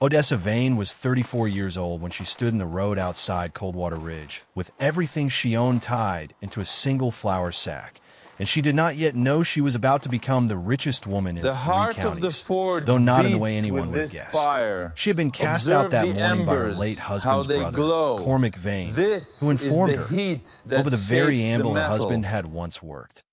Odessa Vane was 34 years old when she stood in the road outside Coldwater Ridge, with everything she owned tied into a single flour sack, and she did not yet know she was about to become the richest woman in The three heart of the counties, forge though not in the way beats anyone with would have this guessed. fire. She had been cast Observe out that the morning by her embers, late how husband's they brother, glow. Cormac Vane, This who is informed the her, heat that over the very shapes the anvil her metal. husband had once worked,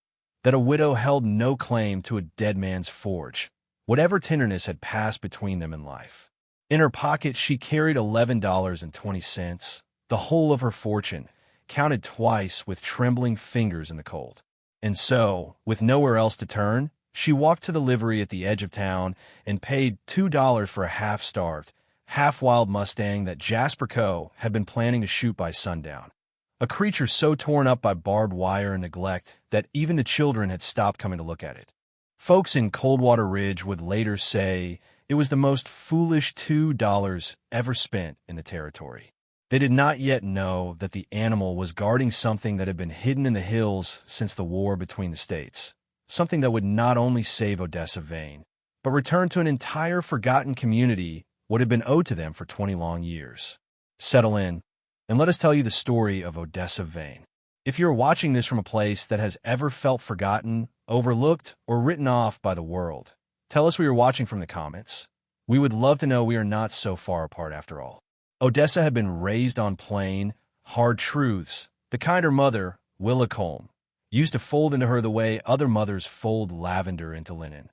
that a widow held no claim to a dead man's forge, whatever tenderness had passed between them in life. In her pocket, she carried $11.20, the whole of her fortune, counted twice with trembling fingers in the cold. And so, with nowhere else to turn, she walked to the livery at the edge of town and paid $2 for a half-starved, half-wild Mustang that Jasper Coe had been planning to shoot by sundown. A creature so torn up by barbed wire and neglect that even the children had stopped coming to look at it. Folks in Coldwater Ridge would later say it was the most foolish $2 ever spent in the territory. They did not yet know that the animal was guarding something that had been hidden in the hills since the war between the states, something that would not only save Odessa Vane, but return to an entire forgotten community what had been owed to them for 20 long years. Settle in, and let us tell you the story of Odessa Vane. If you're watching this from a place that has ever felt forgotten, overlooked, or written off by the world, tell us where you're watching from the comments. We would love to know we are not so far apart after all. Odessa had been raised on plain, hard truths, the kind her mother, Willa Colm, used to fold into her the way other mothers fold lavender into linen.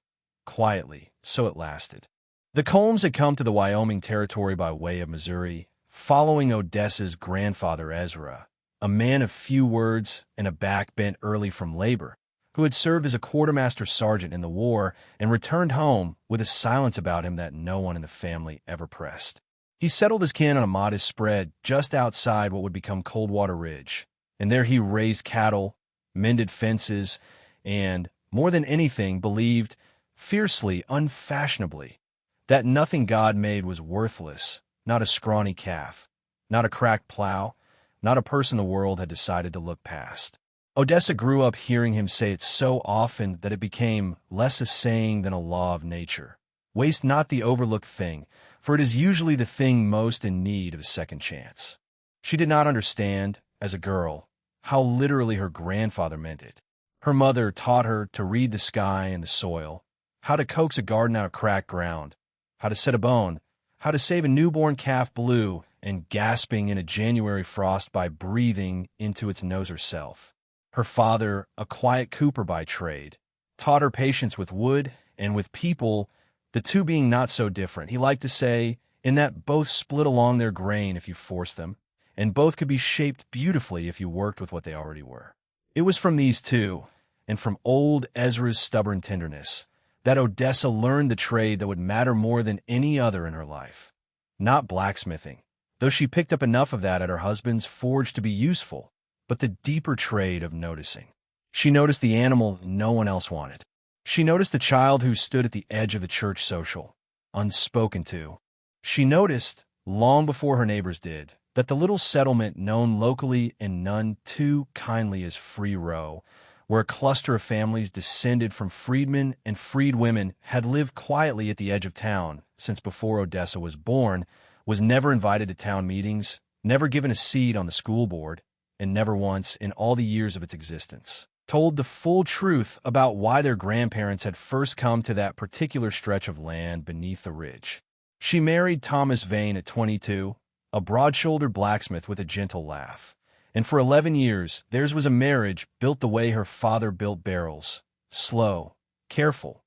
Quietly, so it lasted. The Colms had come to the Wyoming Territory by way of Missouri, following Odessa's grandfather Ezra, a man of few words and a back bent early from labor, who had served as a quartermaster sergeant in the war and returned home with a silence about him that no one in the family ever pressed. He settled his kin on a modest spread just outside what would become Coldwater Ridge, and there he raised cattle, mended fences, and, more than anything, believed, fiercely, unfashionably, that nothing God made was worthless, not a scrawny calf, not a cracked plow, not a person the world had decided to look past. Odessa grew up hearing him say it so often that it became less a saying than a law of nature. Waste not the overlooked thing, for it is usually the thing most in need of a second chance. She did not understand, as a girl, how literally her grandfather meant it. Her mother taught her to read the sky and the soil, how to coax a garden out of cracked ground, how to set a bone, how to save a newborn calf blue and gasping in a January frost by breathing into its nose herself. Her father, a quiet cooper by trade, taught her patience with wood and with people, the two being not so different. He liked to say, in that both split along their grain if you forced them, and both could be shaped beautifully if you worked with what they already were. It was from these two, and from old Ezra's stubborn tenderness, that Odessa learned the trade that would matter more than any other in her life. Not blacksmithing, though she picked up enough of that at her husband's forge to be useful, but the deeper trade of noticing. She noticed the animal no one else wanted. She noticed the child who stood at the edge of the church social, unspoken to. She noticed, long before her neighbors did, that the little settlement known locally and none too kindly as Free Row, where a cluster of families descended from freedmen and freed women had lived quietly at the edge of town since before Odessa was born, was never invited to town meetings, never given a seat on the school board, and never once, in all the years of its existence, told the full truth about why their grandparents had first come to that particular stretch of land beneath the ridge. She married Thomas Vane at 22, a broad-shouldered blacksmith with a gentle laugh. And for 11 years, theirs was a marriage built the way her father built barrels, slow, careful,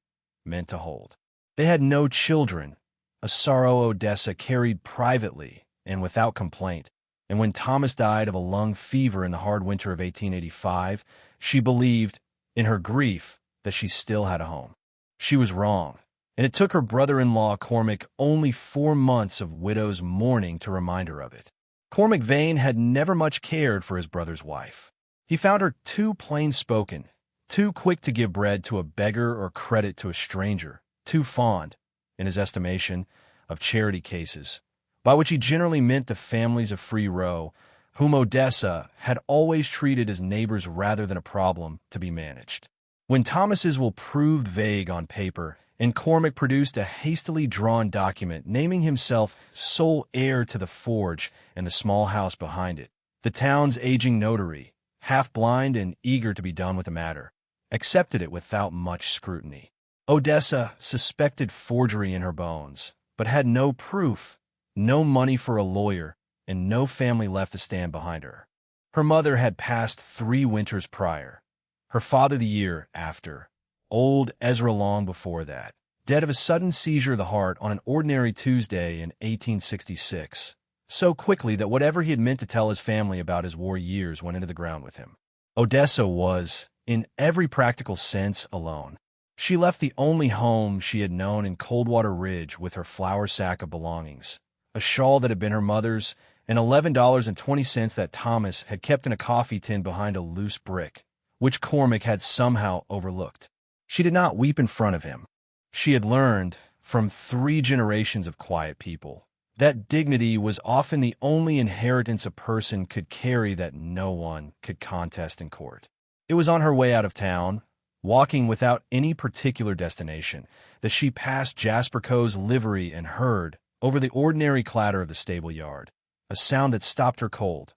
meant to hold. They had no children, a sorrow Odessa carried privately and without complaint. And when Thomas died of a lung fever in the hard winter of 1885, she believed, in her grief, that she still had a home. She was wrong, and it took her brother-in-law Cormac only 4 months of widow's mourning to remind her of it. Cormac Vane had never much cared for his brother's wife. He found her too plain-spoken, too quick to give bread to a beggar or credit to a stranger, too fond, in his estimation, of charity cases, by which he generally meant the families of Free Row, whom Odessa had always treated as neighbors rather than a problem to be managed. When Thomas's will proved vague on paper, and Cormac produced a hastily drawn document naming himself sole heir to the forge and the small house behind it, the town's aging notary, half-blind and eager to be done with the matter, accepted it without much scrutiny. Odessa suspected forgery in her bones, but had no proof, no money for a lawyer, and no family left to stand behind her. Her mother had passed 3 winters prior, her father the year after, old Ezra long before that, dead of a sudden seizure of the heart on an ordinary Tuesday in 1866, so quickly that whatever he had meant to tell his family about his war years went into the ground with him. Odessa was, in every practical sense, alone. She left the only home she had known in Coldwater Ridge with her flour sack of belongings, a shawl that had been her mother's, and $11.20 that Thomas had kept in a coffee tin behind a loose brick, which Cormac had somehow overlooked. She did not weep in front of him. She had learned, from 3 generations of quiet people, that dignity was often the only inheritance a person could carry that no one could contest in court. It was on her way out of town, walking without any particular destination, that she passed Jasper Coe's livery and heard, over the ordinary clatter of the stable yard, a sound that stopped her cold,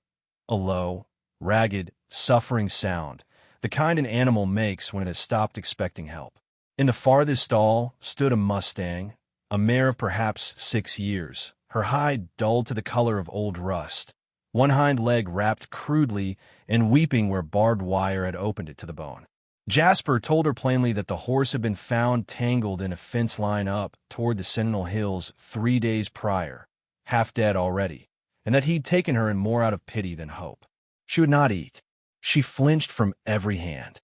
a low, ragged, suffering sound, the kind an animal makes when it has stopped expecting help. In the farthest stall stood a Mustang, a mare of perhaps 6 years, her hide dulled to the color of old rust, one hind leg wrapped crudely and weeping where barbed wire had opened it to the bone. Jasper told her plainly that the horse had been found tangled in a fence line up toward the Sentinel Hills 3 days prior, half dead already, and that he'd taken her in more out of pity than hope. She would not eat. She flinched from every hand.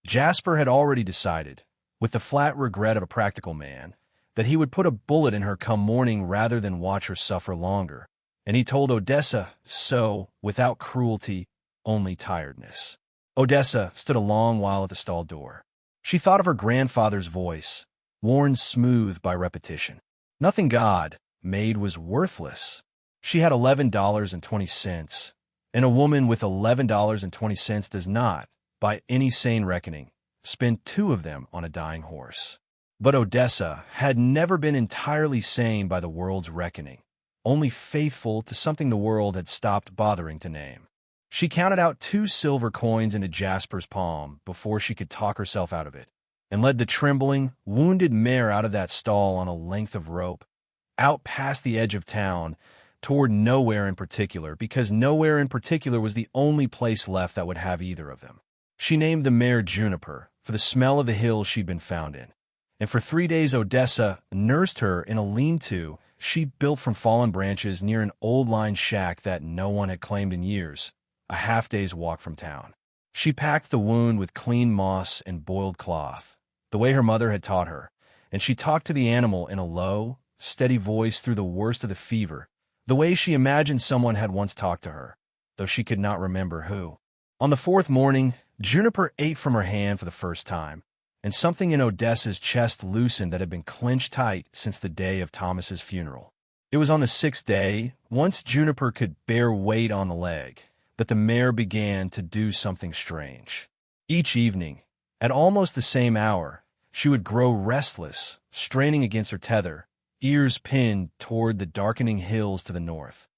Jasper had already decided, with the flat regret of a practical man, that he would put a bullet in her come morning rather than watch her suffer longer, and he told Odessa so, without cruelty, only tiredness. Odessa stood a long while at the stall door. She thought of her grandfather's voice, worn smooth by repetition. Nothing God made was worthless. She had $11.20, and a woman with $11.20 does not, by any sane reckoning, spend 2 of them on a dying horse. But Odessa had never been entirely sane by the world's reckoning, only faithful to something the world had stopped bothering to name. She counted out 2 silver coins into Jasper's palm before she could talk herself out of it, and led the trembling, wounded mare out of that stall on a length of rope, out past the edge of town, toward nowhere in particular, because nowhere in particular was the only place left that would have either of them. She named the mare Juniper, for the smell of the hills she'd been found in, and for 3 days Odessa nursed her in a lean-to she built from fallen branches near an old line shack that no one had claimed in years, a half-day's walk from town. She packed the wound with clean moss and boiled cloth, the way her mother had taught her, and she talked to the animal in a low, steady voice through the worst of the fever, the way she imagined someone had once talked to her, though she could not remember who. On the 4th morning, Juniper ate from her hand for the first time, and something in Odessa's chest loosened that had been clenched tight since the day of Thomas's funeral. It was on the 6th day, once Juniper could bear weight on the leg, that the mare began to do something strange. Each evening, at almost the same hour, she would grow restless, straining against her tether, ears pinned toward the darkening hills to the north.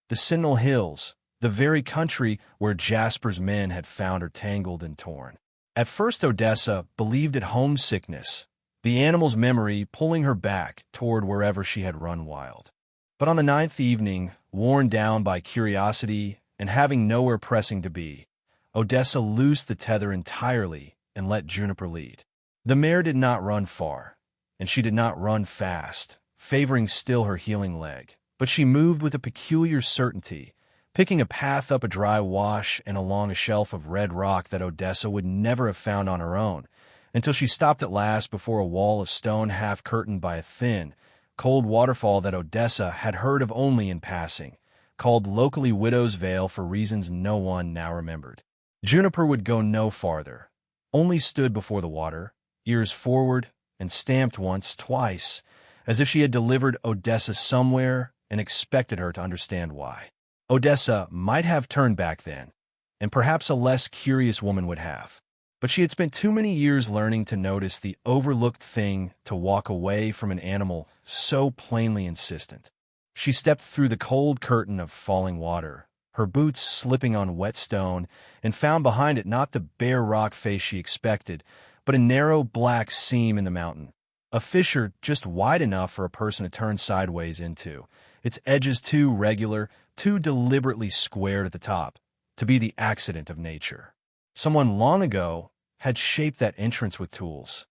The Sentinel Hills, the very country where Jasper's men had found her tangled and torn. At first Odessa believed it homesickness, the animal's memory pulling her back toward wherever she had run wild. But on the 9th evening, worn down by curiosity and having nowhere pressing to be, Odessa loosed the tether entirely and let Juniper lead. The mare did not run far, and she did not run fast, favoring still her healing leg, but she moved with a peculiar certainty, picking a path up a dry wash and along a shelf of red rock that Odessa would never have found on her own, until she stopped at last before a wall of stone half-curtained by a thin, cold waterfall that Odessa had heard of only in passing, called locally Widow's Vale for reasons no one now remembered. Juniper would go no farther, only stood before the water, ears forward, and stamped once, twice, as if she had delivered Odessa somewhere and expected her to understand why. Odessa might have turned back then, and perhaps a less curious woman would have. But she had spent too many years learning to notice the overlooked thing to walk away from an animal so plainly insistent. She stepped through the cold curtain of falling water, her boots slipping on wet stone, and found behind it not the bare rock face she expected, but a narrow black seam in the mountain. A fissure just wide enough for a person to turn sideways into, its edges too regular, too deliberately squared at the top, to be the accident of nature. Someone long ago had shaped that entrance with tools.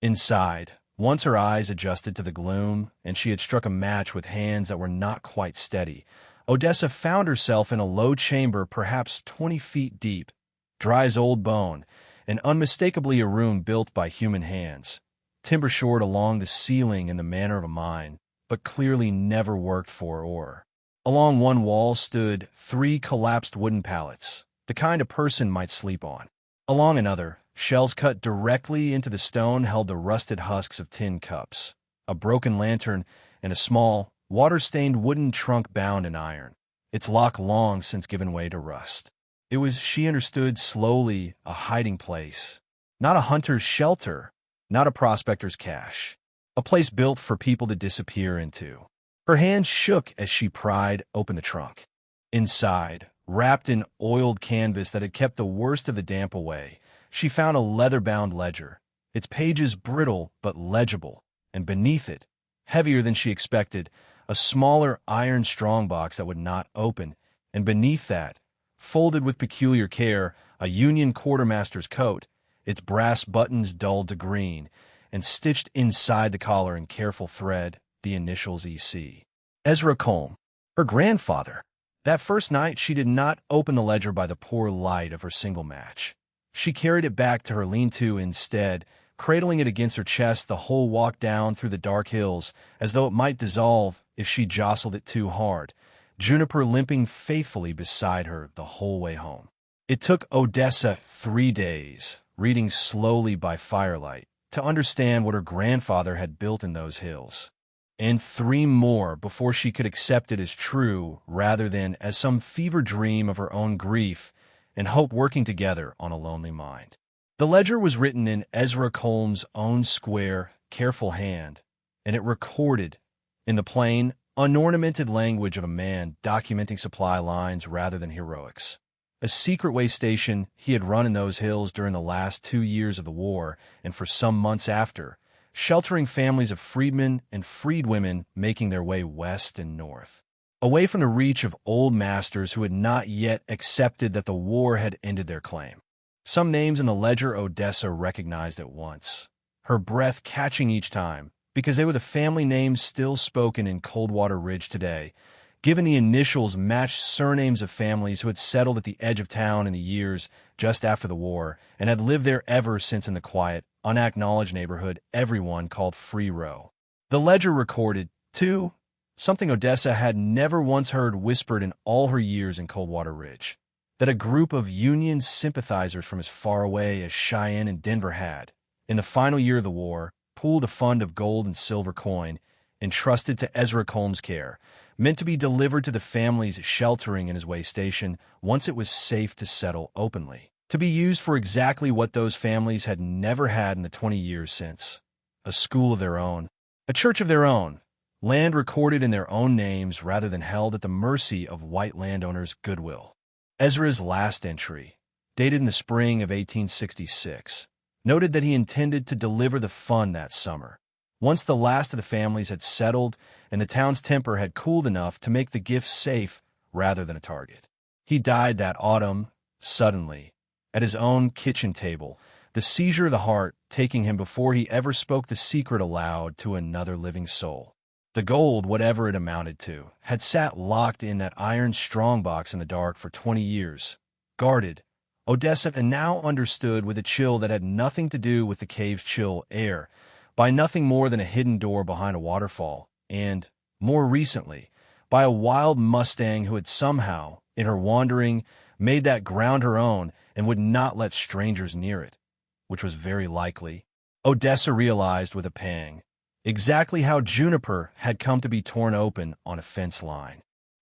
Inside, once her eyes adjusted to the gloom, and she had struck a match with hands that were not quite steady, Odessa found herself in a low chamber perhaps 20 feet deep, dry as old bone, and unmistakably a room built by human hands, timber-shored along the ceiling in the manner of a mine, but clearly never worked for or. Along one wall stood 3 collapsed wooden pallets, the kind a person might sleep on. Along another, shelves cut directly into the stone held the rusted husks of tin cups, a broken lantern, and a small, water-stained wooden trunk bound in iron, its lock long since given way to rust. It was, she understood slowly, a hiding place, not a hunter's shelter, not a prospector's cache, a place built for people to disappear into. Her hands shook as she pried open the trunk. Inside, wrapped in oiled canvas that had kept the worst of the damp away, she found a leather-bound ledger, its pages brittle but legible, and beneath it, heavier than she expected, a smaller iron strongbox that would not open, and beneath that, folded with peculiar care, a Union quartermaster's coat, its brass buttons dulled to green, and stitched inside the collar in careful thread, the initials EC. Ezra Colm, her grandfather. That first night she did not open the ledger by the poor light of her single match. She carried it back to her lean-to instead, cradling it against her chest the whole walk down through the dark hills, as though it might dissolve if she jostled it too hard, Juniper limping faithfully beside her the whole way home. It took Odessa 3 days, reading slowly by firelight, to understand what her grandfather had built in those hills, and 3 more before she could accept it as true rather than as some fever dream of her own grief and hope working together on a lonely mind. The ledger was written in Ezra Colm's own square, careful hand, and it recorded, in the plain, unornamented language of a man documenting supply lines rather than heroics, a secret way station he had run in those hills during the last 2 years of the war and for some months after, sheltering families of freedmen and freedwomen making their way west and north, away from the reach of old masters who had not yet accepted that the war had ended their claim. Some names in the ledger Odessa recognized at once, her breath catching each time, because they were the family names still spoken in Coldwater Ridge today, given the initials matched surnames of families who had settled at the edge of town in the years just after the war and had lived there ever since in the quiet, unacknowledged neighborhood everyone called Free Row. The ledger recorded, too, something Odessa had never once heard whispered in all her years in Coldwater Ridge, that a group of Union sympathizers from as far away as Cheyenne and Denver had, in the final year of the war, pooled a fund of gold and silver coin, entrusted to Ezra Colm's care, meant to be delivered to the families sheltering in his way station once it was safe to settle openly, to be used for exactly what those families had never had in the 20 years since: a school of their own, a church of their own, land recorded in their own names rather than held at the mercy of white landowners' goodwill. Ezra's last entry, dated in the spring of 1866, noted that he intended to deliver the fund that summer, once the last of the families had settled and the town's temper had cooled enough to make the gift safe rather than a target. He died that autumn, suddenly, at his own kitchen table, the seizure of the heart taking him before he ever spoke the secret aloud to another living soul. The gold, whatever it amounted to, had sat locked in that iron strongbox in the dark for 20 years, guarded, Odessa now understood with a chill that had nothing to do with the cave's chill air, by nothing more than a hidden door behind a waterfall, and, more recently, by a wild Mustang who had somehow, in her wandering, made that ground her own and would not let strangers near it, which was very likely, Odessa realized with a pang, exactly how Juniper had come to be torn open on a fence line.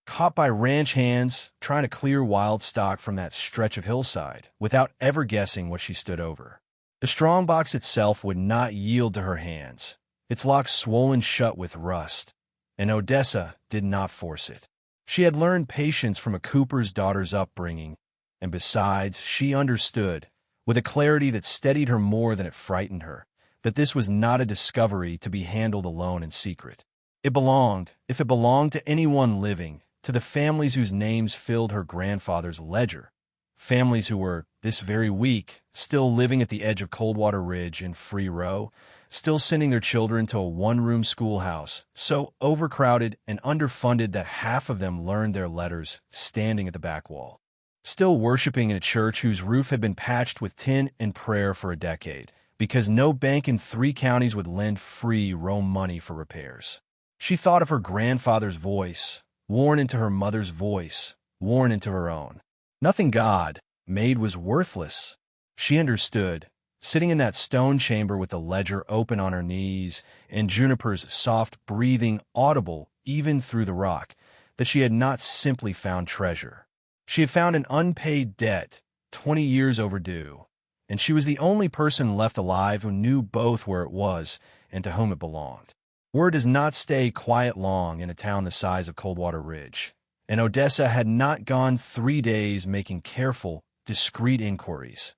caught by ranch hands trying to clear wild stock from that stretch of hillside without ever guessing what she stood over. The strongbox itself would not yield to her hands, its lock swollen shut with rust, and Odessa did not force it. She had learned patience from a cooper's daughter's upbringing, and besides, she understood, with a clarity that steadied her more than it frightened her, that this was not a discovery to be handled alone in secret. It belonged, if it belonged to anyone living, to the families whose names filled her grandfather's ledger, families who were, this very week, still living at the edge of Coldwater Ridge in Free Row, still sending their children to a one-room schoolhouse, so overcrowded and underfunded that half of them learned their letters standing at the back wall, still worshiping in a church whose roof had been patched with tin and prayer for a decade, because no bank in 3 counties would lend Free Row money for repairs. She thought of her grandfather's voice, worn into her mother's voice, worn into her own. Nothing God made was worthless. She understood, sitting in that stone chamber with the ledger open on her knees and Juniper's soft breathing audible even through the rock, that she had not simply found treasure. She had found an unpaid debt, 20 years overdue, and she was the only person left alive who knew both where it was and to whom it belonged. Word does not stay quiet long in a town the size of Coldwater Ridge, and Odessa had not gone 3 days making careful, discreet inquiries,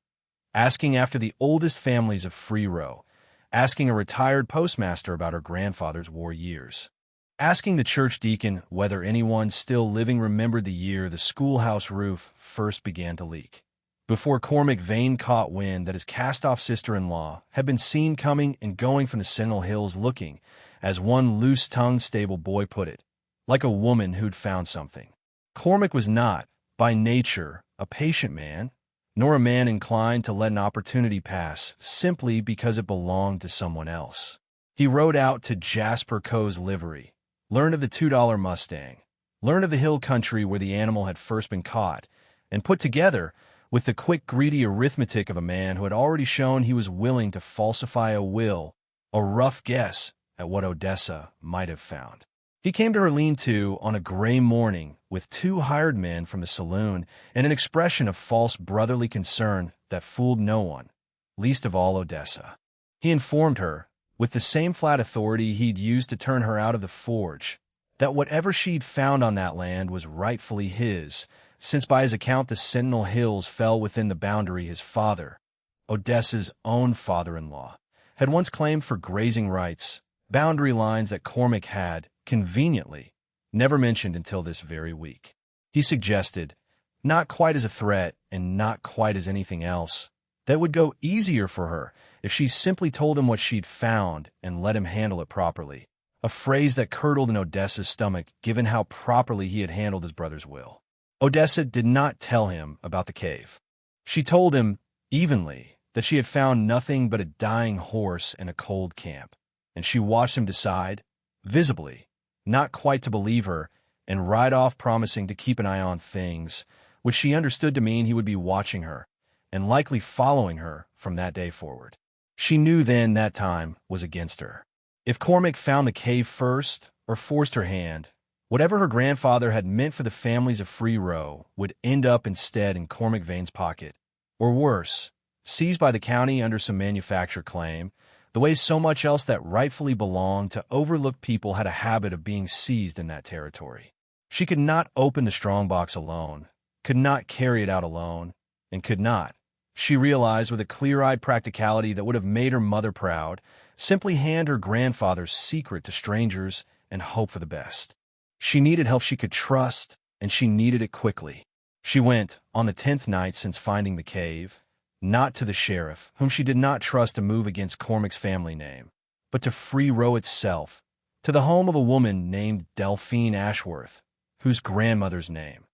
asking after the oldest families of Free Row, asking a retired postmaster about her grandfather's war years, asking the church deacon whether anyone still living remembered the year the schoolhouse roof first began to leak, before Cormac Vane caught wind that his cast-off sister-in-law had been seen coming and going from the Sentinel Hills looking, as one loose-tongued stable boy put it, like a woman who'd found something. Cormac was not, by nature, a patient man, nor a man inclined to let an opportunity pass simply because it belonged to someone else. He rode out to Jasper Coe's livery, learned of the $2 Mustang, learned of the hill country where the animal had first been caught, and put together, with the quick, greedy arithmetic of a man who had already shown he was willing to falsify a will, a rough guess at what Odessa might have found. He came to her lean-to on a gray morning with 2 hired men from the saloon and an expression of false brotherly concern that fooled no one, least of all Odessa. He informed her, with the same flat authority he'd used to turn her out of the forge, that whatever she'd found on that land was rightfully his, since by his account the Sentinel Hills fell within the boundary his father, Odessa's own father-in-law, had once claimed for grazing rights, boundary lines that Cormac had, conveniently, never mentioned until this very week. He suggested, not quite as a threat and not quite as anything else, that it would go easier for her if she simply told him what she'd found and let him handle it properly, a phrase that curdled in Odessa's stomach given how properly he had handled his brother's will. Odessa did not tell him about the cave. She told him, evenly, that she had found nothing but a dying horse in a cold camp, and she watched him decide, visibly, not quite to believe her, and ride off promising to keep an eye on things, which she understood to mean he would be watching her, and likely following her from that day forward. She knew then that time was against her. If Cormac found the cave first, or forced her hand, whatever her grandfather had meant for the families of Free Row would end up instead in Cormac Vane's pocket, or worse, seized by the county under some manufacture claim, the way so much else that rightfully belonged to overlooked people had a habit of being seized in that territory. She could not open the strongbox alone, could not carry it out alone, and could not, she realized with a clear-eyed practicality that would have made her mother proud, simply hand her grandfather's secret to strangers and hope for the best. She needed help she could trust, and she needed it quickly. She went, on the 10th night since finding the cave, not to the sheriff, whom she did not trust to move against Cormac's family name, but to Free Row itself, to the home of a woman named Delphine Ashworth, whose grandmother's name,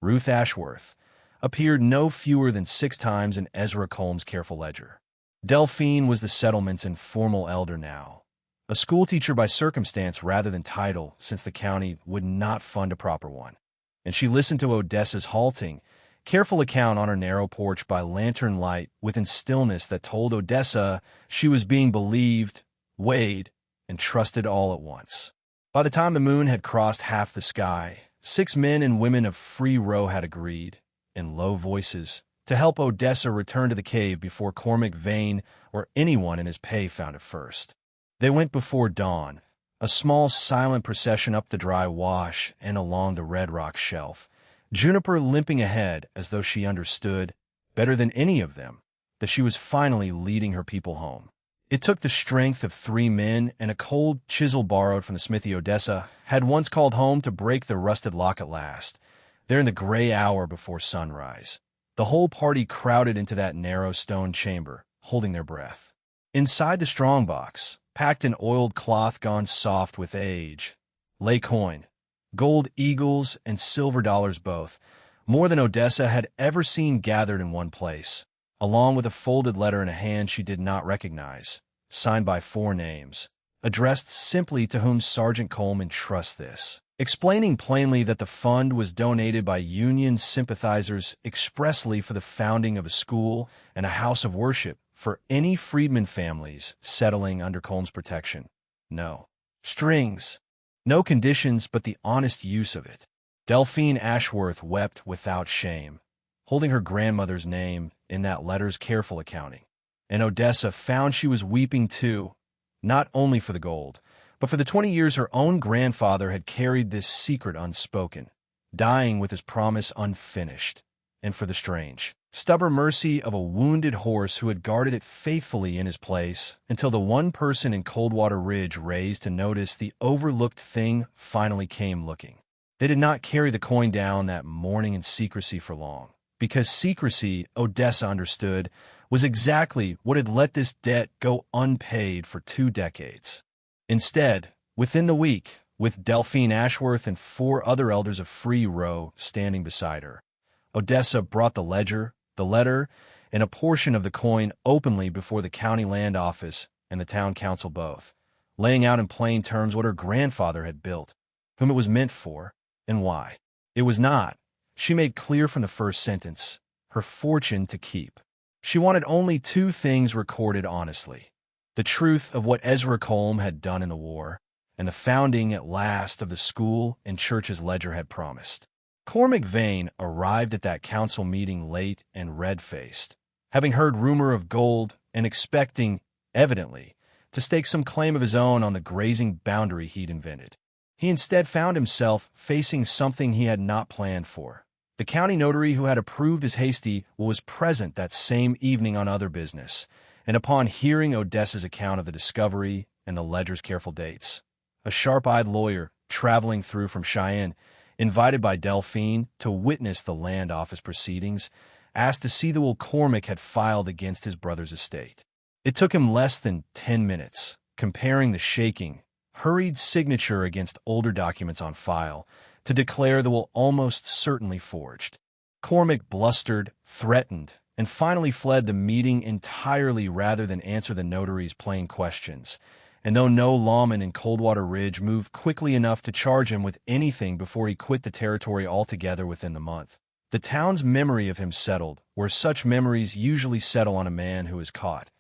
Ruth Ashworth, appeared no fewer than 6 times in Ezra Colm's careful ledger. Delphine was the settlement's informal elder now, a schoolteacher by circumstance rather than title, since the county would not fund a proper one, and she listened to Odessa's halting, careful account on her narrow porch by lantern light with a stillness that told Odessa she was being believed, weighed, and trusted all at once. By the time the moon had crossed half the sky, 6 men and women of Free Row had agreed, in low voices, to help Odessa return to the cave before Cormac Vane or anyone in his pay found it first. They went before dawn, a small silent procession up the dry wash and along the red rock shelf, Juniper limping ahead as though she understood, better than any of them, that she was finally leading her people home. It took the strength of 3 men and a cold chisel borrowed from the smithy Odessa had once called home to break the rusted lock at last, there in the gray hour before sunrise. The whole party crowded into that narrow stone chamber, holding their breath. Inside the strongbox, packed in oiled cloth gone soft with age, lay coin, gold eagles and silver dollars both, more than Odessa had ever seen gathered in one place, along with a folded letter in a hand she did not recognize, signed by 4 names, addressed simply to whom Sergeant Coleman entrusts this, explaining plainly that the fund was donated by Union sympathizers expressly for the founding of a school and a house of worship for any freedmen families settling under Coleman's protection. No strings, no conditions but the honest use of it. Delphine Ashworth wept without shame, holding her grandmother's name in that letter's careful accounting. And Odessa found she was weeping too, not only for the gold, but for the 20 years her own grandfather had carried this secret unspoken, dying with his promise unfinished, and for the strange, stubborn mercy of a wounded horse who had guarded it faithfully in his place until the one person in Coldwater Ridge raised to notice the overlooked thing finally came looking. They did not carry the coin down that morning in secrecy for long, because secrecy, Odessa understood, was exactly what had let this debt go unpaid for 2 decades. Instead, within the week, with Delphine Ashworth and 4 other elders of Free Row standing beside her, Odessa brought the ledger, the letter, and a portion of the coin openly before the county land office and the town council both, laying out in plain terms what her grandfather had built, whom it was meant for, and why. It was not, she made clear from the first sentence, her fortune to keep. She wanted only 2 things recorded honestly: the truth of what Ezra Colm had done in the war, and the founding at last of the school and church's ledger had promised. Cormac Vane arrived at that council meeting late and red-faced, having heard rumor of gold and expecting, evidently, to stake some claim of his own on the grazing boundary he'd invented. He instead found himself facing something he had not planned for. The county notary who had approved his hasty will was present that same evening on other business, and upon hearing Odessa's account of the discovery and the ledger's careful dates, a sharp-eyed lawyer traveling through from Cheyenne, invited by Delphine to witness the land office proceedings, asked to see the will Cormac had filed against his brother's estate. It took him less than 10 minutes, comparing the shaking, hurried signature against older documents on file, to declare the will almost certainly forged. Cormac blustered, threatened, and finally fled the meeting entirely rather than answer the notary's plain questions. And though no lawman in Coldwater Ridge moved quickly enough to charge him with anything before he quit the territory altogether within the month, the town's memory of him settled where such memories usually settle on a man who is caught,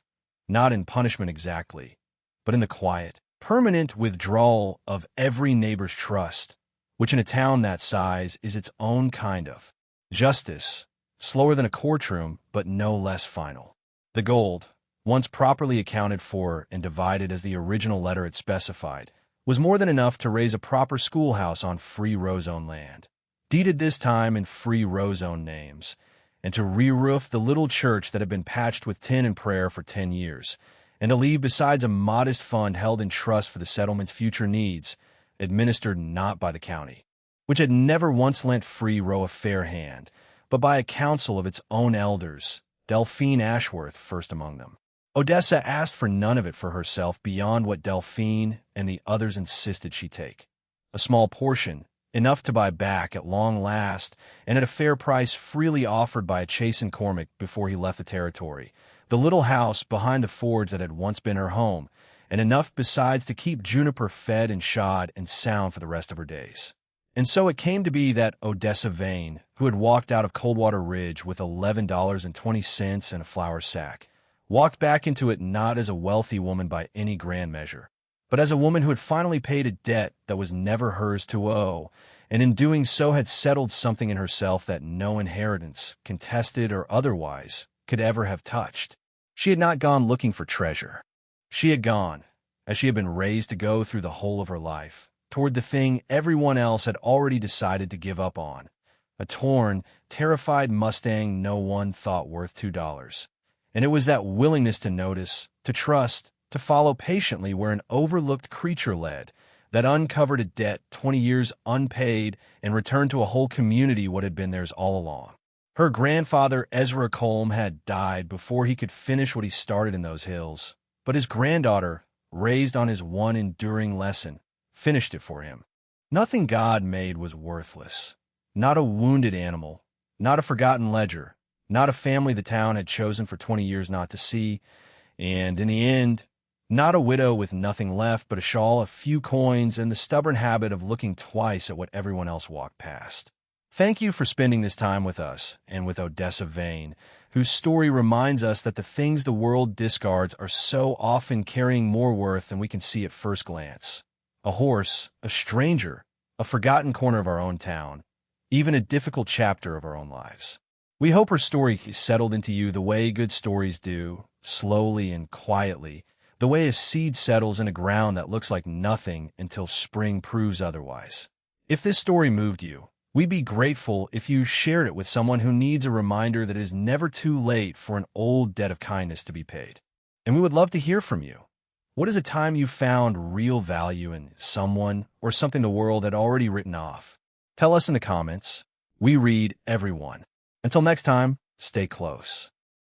not in punishment exactly, but in the quiet, permanent withdrawal of every neighbor's trust, which in a town that size is its own kind of justice, slower than a courtroom, but no less final. The gold, once properly accounted for and divided as the original letter had specified, was more than enough to raise a proper schoolhouse on Free Row's own land, deeded this time in Free Row's own names, and to re-roof the little church that had been patched with tin and prayer for 10 years, and to leave besides a modest fund held in trust for the settlement's future needs, administered not by the county, which had never once lent Free Row a fair hand, but by a council of its own elders, Delphine Ashworth first among them. Odessa asked for none of it for herself beyond what Delphine and the others insisted she take. A small portion, enough to buy back at long last and at a fair price freely offered by a chastened Cormac before he left the territory, the little house behind the forge that had once been her home, and enough besides to keep Juniper fed and shod and sound for the rest of her days. And so it came to be that Odessa Vane, who had walked out of Coldwater Ridge with $11.20 and a flour sack, walked back into it not as a wealthy woman by any grand measure, but as a woman who had finally paid a debt that was never hers to owe, and in doing so had settled something in herself that no inheritance, contested or otherwise, could ever have touched. She had not gone looking for treasure. She had gone, as she had been raised to go through the whole of her life, toward the thing everyone else had already decided to give up on, a torn, terrified Mustang no one thought worth $2. And it was that willingness to notice, to trust, to follow patiently where an overlooked creature led, that uncovered a debt 20 years unpaid and returned to a whole community what had been theirs all along. Her grandfather, Ezra Colm, had died before he could finish what he started in those hills, but his granddaughter, raised on his one enduring lesson, finished it for him. Nothing God made was worthless. Not a wounded animal, not a forgotten ledger, not a family the town had chosen for 20 years not to see, and in the end, not a widow with nothing left but a shawl, a few coins, and the stubborn habit of looking twice at what everyone else walked past. Thank you for spending this time with us and with Odessa Vane, whose story reminds us that the things the world discards are so often carrying more worth than we can see at first glance. A horse, a stranger, a forgotten corner of our own town, even a difficult chapter of our own lives. We hope her story settled into you the way good stories do, slowly and quietly, the way a seed settles in a ground that looks like nothing until spring proves otherwise. If this story moved you, we'd be grateful if you shared it with someone who needs a reminder that it is never too late for an old debt of kindness to be paid. And we would love to hear from you. What is a time you found real value in someone or something the world had already written off? Tell us in the comments. We read everyone. Until next time, stay close.